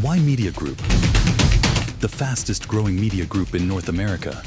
Why Media Group? The fastest growing media group in North America.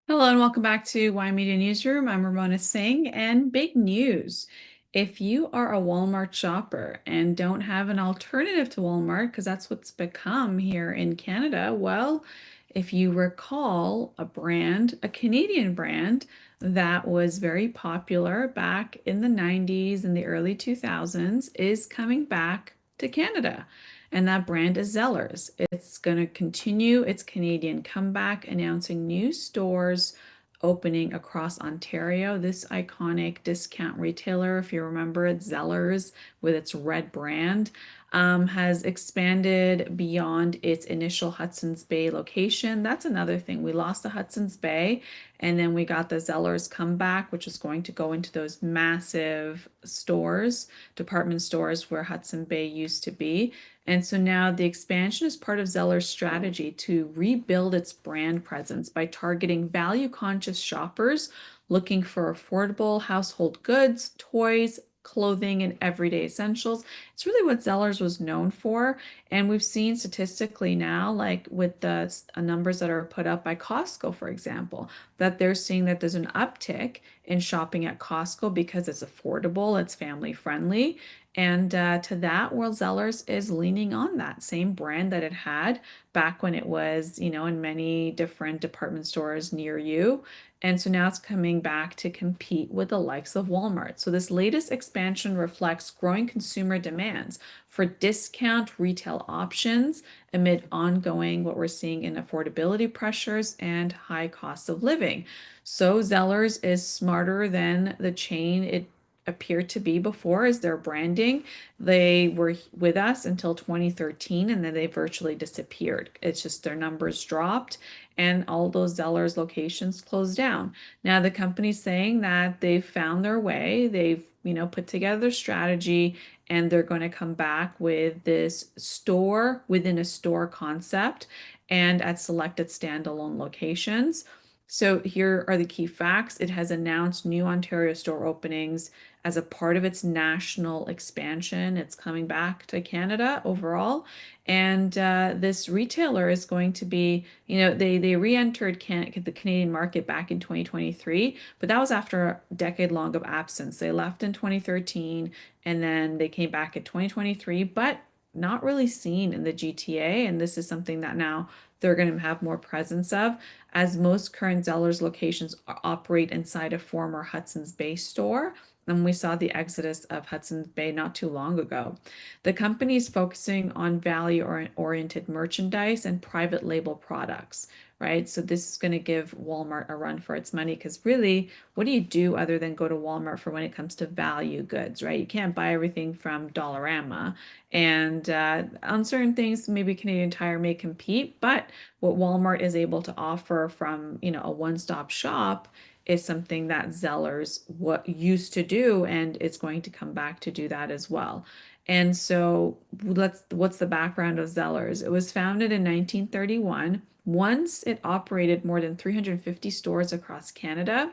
Hello and welcome back to Why Media Newsroom. I'm Ramona Singh, and big news. If you are a Walmart shopper and don't have an alternative to Walmart, because that's what's become here in Canada, well, if you recall a brand, a Canadian brand that was very popular back in the 90s and the early 2000s is coming back to Canada. And that brand is Zellers. It's going to continue its Canadian comeback, announcing new stores opening across Ontario. This iconic discount retailer, if you remember it, Zellers, with its red brand, has expanded beyond its initial Hudson's Bay location. That's another thing. We lost the Hudson's Bay, and then we got the Zellers comeback, which is going to go into those massive stores, department stores where Hudson Bay used to be. And so now the expansion is part of Zeller's strategy to rebuild its brand presence by targeting value-conscious shoppers looking for affordable household goods, toys, clothing, and everyday essentials. It's really what Zellers was known for. And we've seen statistically now, like with the numbers that are put up by Costco, for example, that they're seeing that there's an uptick in shopping at Costco because it's affordable, it's family friendly. And to that, World Zellers is leaning on that same brand that it had back when it was, in many different department stores near you. And so now it's coming back to compete with the likes of Walmart. So this latest expansion reflects growing consumer demands for discount retail options amid ongoing what we're seeing in affordability pressures and high costs of living. So Zellers is smarter than the chain it appeared to be before as their branding. They were with us until 2013 and then they virtually disappeared. It's just their numbers dropped and all those Zellers locations closed down. Now the company's saying that they've found their way. They've, put together a strategy and they're going to come back with this store within a store concept and at selected standalone locations. So here are the key facts. It has announced new Ontario store openings as a part of its national expansion. It's coming back to Canada overall. And this retailer is going to be, they re-entered the Canadian market back in 2023, but that was after a decade long of absence. They left in 2013 and then they came back in 2023, but not really seen in the GTA. And this is something that now they're going to have more presence of, as most current Zellers locations operate inside a former Hudson's Bay store. And we saw the exodus of Hudson's Bay not too long ago. The company is focusing on value-oriented merchandise and private label products, right? So this is going to give Walmart a run for its money because really, what do you do other than go to Walmart for when it comes to value goods, right? You can't buy everything from Dollarama. And on certain things, maybe Canadian Tire may compete, but what Walmart is able to offer from, a one-stop shop is something that Zellers what used to do, and it's going to come back to do that as well. And so what's the background of Zellers? It was founded in 1931. Once it operated more than 350 stores across Canada.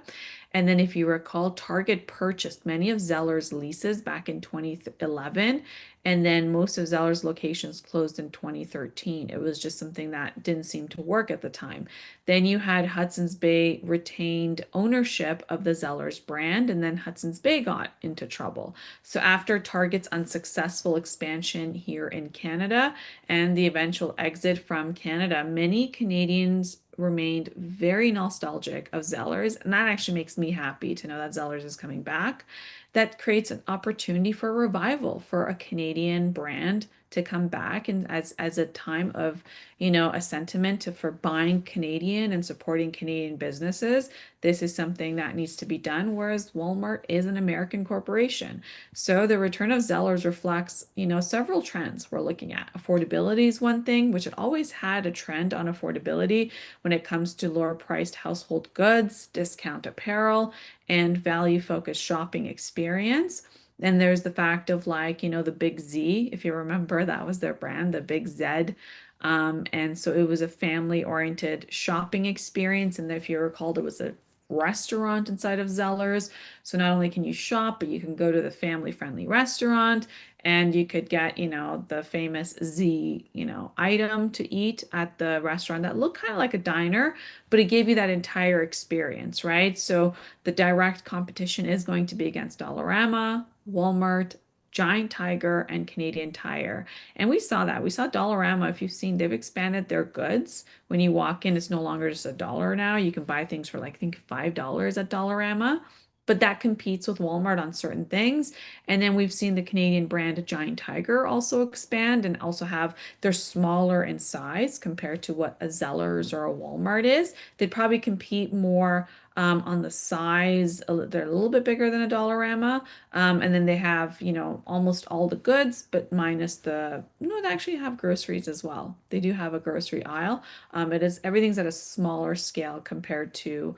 And then if you recall, Target purchased many of Zellers' leases back in 2011. And then most of Zeller's locations closed in 2013. It was just something that didn't seem to work at the time. Then you had Hudson's Bay retained ownership of the Zellers brand, and then Hudson's Bay got into trouble. So after Target's unsuccessful expansion here in Canada and the eventual exit from Canada, many Canadians remained very nostalgic of Zellers, and that actually makes me happy to know that Zellers is coming back. That creates an opportunity for revival for a Canadian brand to come back and as a time of, a sentiment for buying Canadian and supporting Canadian businesses. This is something that needs to be done, whereas Walmart is an American corporation. So the return of Zellers reflects, several trends we're looking at. Affordability is one thing, which it always had a trend on affordability when it comes to lower priced household goods, discount apparel, and value focused shopping experience. And there's the fact of like, the Big Z, if you remember, that was their brand, the Big Z. And so it was a family oriented shopping experience. And if you recall, it was a restaurant inside of Zellers. So not only can you shop, but you can go to the family-friendly restaurant and you could get, the famous Z, item to eat at the restaurant that looked kind of like a diner, but it gave you that entire experience, right? So the direct competition is going to be against Dollarama, Walmart, Giant Tiger, and Canadian Tire. And we saw that. We saw Dollarama, if you've seen, they've expanded their goods. When you walk in, it's no longer just a dollar now. You can buy things for like, I think $5 at Dollarama. But that competes with Walmart on certain things. And then we've seen the Canadian brand Giant Tiger also expand and also have, they're smaller in size compared to what a Zellers or a Walmart is. They'd probably compete more on the size. They're a little bit bigger than a Dollarama. And then they have, almost all the goods, but minus no, they actually have groceries as well. They do have a grocery aisle. It is everything's at a smaller scale compared to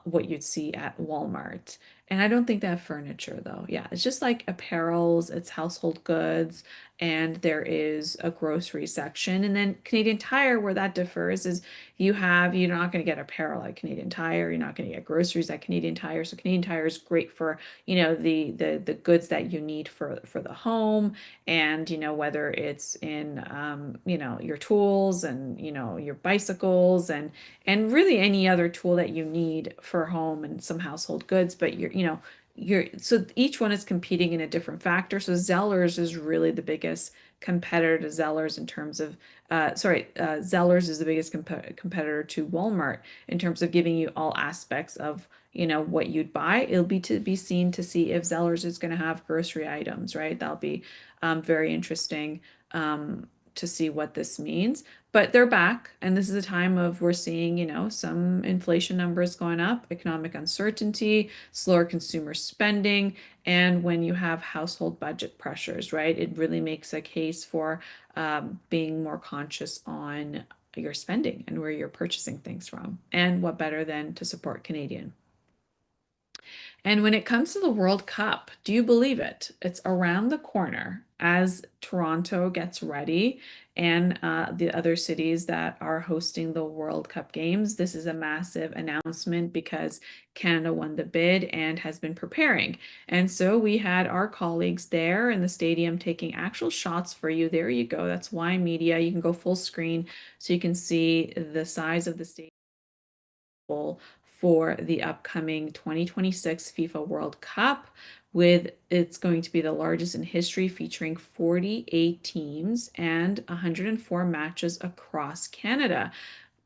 what you'd see at Walmart. And I don't think they have furniture though. Yeah, it's just like apparels, it's household goods, and there is a grocery section. And then Canadian Tire, where that differs, is you're not going to get apparel at Canadian Tire, you're not going to get groceries at Canadian Tire. So Canadian Tire is great for, the goods that you need for the home, and whether it's in your tools and your bicycles and really any other tool that you need for home and some household goods. But you're so each one is competing in a different factor. So Zellers is really the biggest competitor to Zellers in terms of Zellers is the biggest competitor to Walmart in terms of giving you all aspects of what you'd buy. It'll be to be seen to see if Zellers is going to have grocery items, right? That'll be very interesting to see what this means. But they're back, and this is a time of we're seeing, some inflation numbers going up, economic uncertainty, slower consumer spending, and when you have household budget pressures, right? It really makes a case for being more conscious on your spending and where you're purchasing things from. And what better than to support Canadian? And when it comes to the World Cup, do you believe it? It's around the corner as Toronto gets ready and the other cities that are hosting the World Cup games. This is a massive announcement because Canada won the bid and has been preparing. And so we had our colleagues there in the stadium taking actual shots for you. There you go. That's why media. You can go full screen so you can see the size of the stadium for the upcoming 2026 FIFA World Cup. With it's going to be the largest in history, featuring 48 teams and 104 matches across Canada.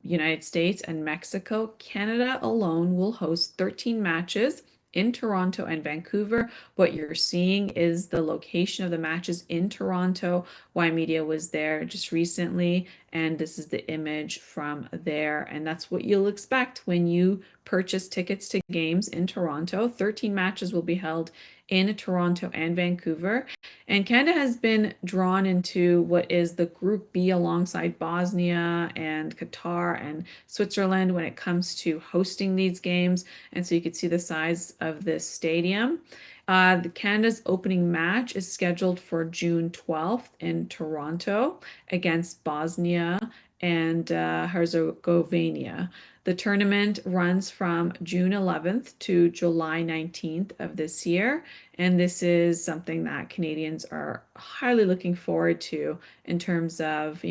United States and Mexico. Canada alone will host 13 matches in Toronto and Vancouver. What you're seeing is the location of the matches in Toronto. Y Media was there just recently, and this is the image from there. And that's what you'll expect when you purchase tickets to games in Toronto. 13 matches will be held in Toronto and Vancouver. And Canada has been drawn into what is the Group B alongside Bosnia and Qatar and Switzerland when it comes to hosting these games. And so you could see the size of this stadium. The Canada's opening match is scheduled for June 12th in Toronto against Bosnia and Herzegovina. The tournament runs from June 11th to July 19th of this year, and this is something that Canadians are highly looking forward to in terms of,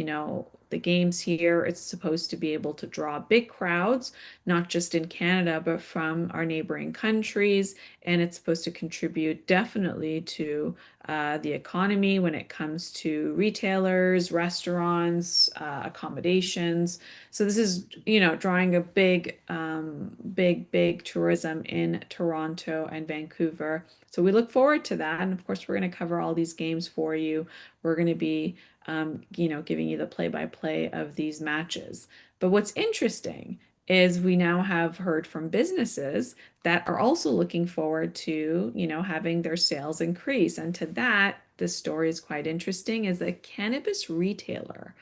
the games here. It's supposed to be able to draw big crowds, not just in Canada, but from our neighboring countries, and it's supposed to contribute definitely to the economy when it comes to retailers, restaurants, accommodations. So this is, drawing a big tourism in Toronto and Vancouver. So we look forward to that. And of course, we're going to cover all these games for you. We're going to be, giving you the play-by-play of these matches. But what's interesting is we now have heard from businesses that are also looking forward to, having their sales increase. And to that, this story is quite interesting, is a cannabis retailer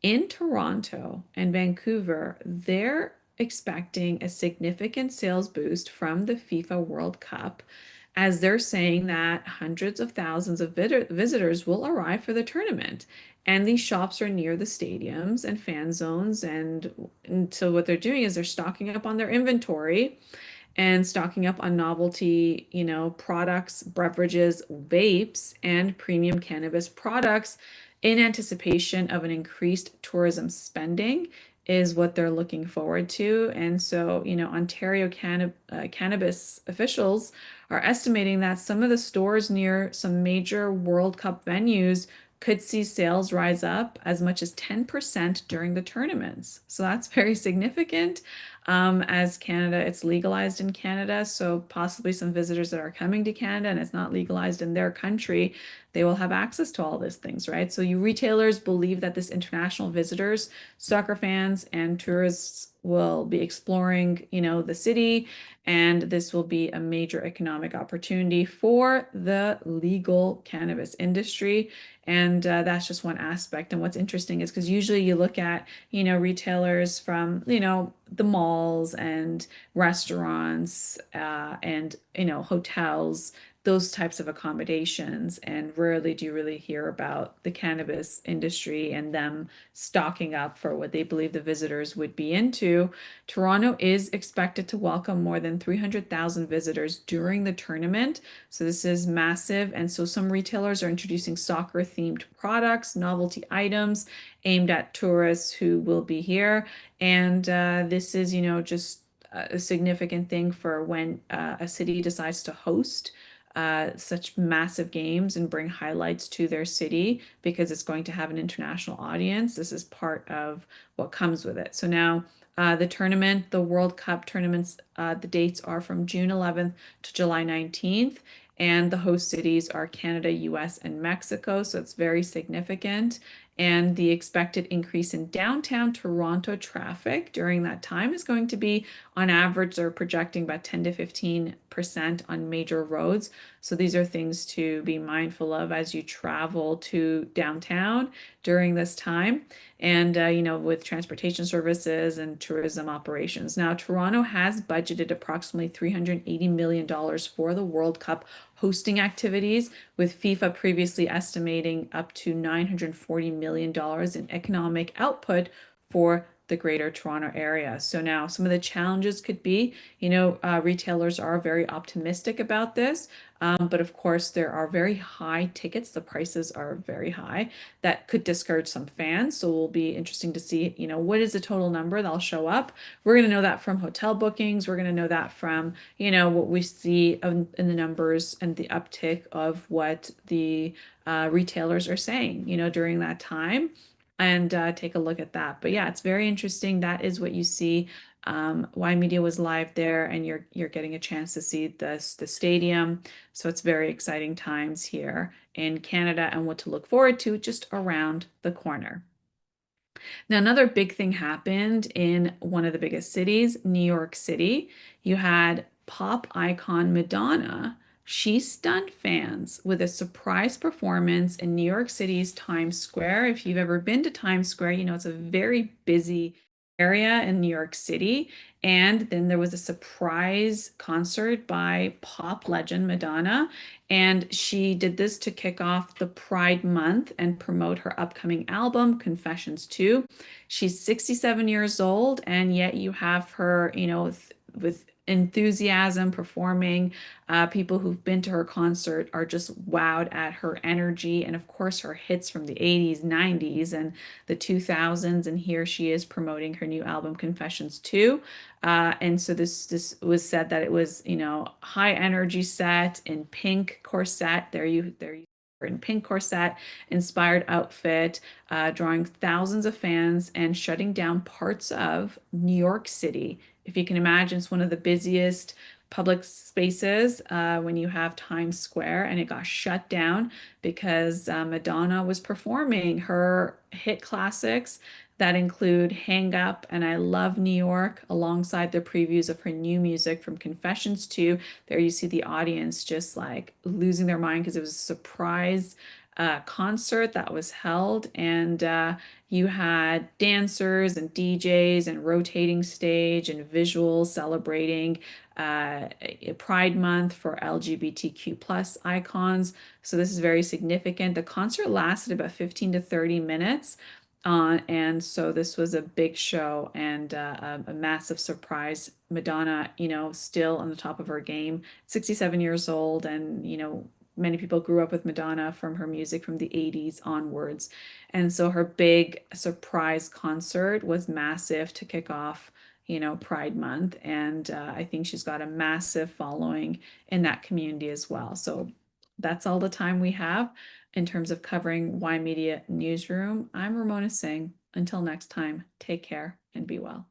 in Toronto and Vancouver, they're expecting a significant sales boost from the FIFA World Cup as they're saying that hundreds of thousands of visitors will arrive for the tournament. And these shops are near the stadiums and fan zones. And so what they're doing is they're stocking up on their inventory and stocking up on novelty, products, beverages, vapes, and premium cannabis products in anticipation of an increased tourism spending is what they're looking forward to. And so, Ontario cannabis officials are estimating that some of the stores near some major World Cup venues could see sales rise up as much as 10% during the tournaments. So that's very significant. As Canada, it's legalized in Canada, so possibly some visitors that are coming to Canada and it's not legalized in their country, they will have access to all these things, right? So you retailers believe that this international visitors, soccer fans, and tourists will be exploring, the city, and this will be a major economic opportunity for the legal cannabis industry. And that's just one aspect. And what's interesting is because usually you look at, retailers from, the malls and restaurants and, hotels, those types of accommodations. And rarely do you really hear about the cannabis industry and them stocking up for what they believe the visitors would be into. Toronto is expected to welcome more than 300,000 visitors during the tournament. So this is massive. And so some retailers are introducing soccer themed products, novelty items aimed at tourists who will be here. And this is, just a significant thing for when a city decides to host such massive games and bring highlights to their city because it's going to have an international audience. This is part of what comes with it. So now the tournament, the World Cup tournaments, the dates are from June 11th to July 19th. And the host cities are Canada, US, and Mexico. So it's very significant. And the expected increase in downtown Toronto traffic during that time is going to be, on average, they're projecting about 10 to 15% on major roads. So these are things to be mindful of as you travel to downtown during this time. And, with transportation services and tourism operations. Now, Toronto has budgeted approximately $380 million for the World Cup hosting activities, with FIFA previously estimating up to $940 million in economic output for the Greater Toronto area. So now some of the challenges could be, retailers are very optimistic about this, but of course there are very high tickets. The prices are very high that could discourage some fans. So it will be interesting to see, what is the total number that'll show up. We're going to know that from hotel bookings. We're going to know that from, what we see in the numbers and the uptick of what the retailers are saying, during that time, and take a look at that. But yeah, it's very interesting. That is what you see. Y Media was live there, and you're getting a chance to see the stadium. So it's very exciting times here in Canada and what to look forward to just around the corner. Now, another big thing happened in one of the biggest cities, New York City. You had pop icon Madonna. She stunned fans with a surprise performance in New York City's Times Square. If you've ever been to Times Square, it's a very busy area in New York City. And then there was a surprise concert by pop legend Madonna. And she did this to kick off the Pride Month and promote her upcoming album, Confessions 2. She's 67 years old, and yet you have her, with enthusiasm performing. People who've been to her concert are just wowed at her energy and, of course, her hits from the 80s, 90s, and the 2000s. And here she is promoting her new album, Confessions 2. And so this was said that it was, high energy set in pink corset. There you in pink corset, inspired outfit, drawing thousands of fans and shutting down parts of New York City. If you can imagine, it's one of the busiest public spaces when you have Times Square, and it got shut down because Madonna was performing her hit classics that include Hang Up and I Love New York, alongside the previews of her new music from Confessions 2. There you see the audience just like losing their mind because it was a surprise concert that was held, and you had dancers and DJs and rotating stage and visuals celebrating Pride Month for LGBTQ plus icons. So this is very significant. The concert lasted about 15 to 30 minutes. And so this was a big show and a massive surprise. Madonna, still on the top of her game, 67 years old, and many people grew up with Madonna from her music from the 80s onwards. And so her big surprise concert was massive to kick off, Pride Month. And I think she's got a massive following in that community as well. So that's all the time we have in terms of covering Y Media Newsroom. I'm Ramona Singh. Until next time, take care and be well.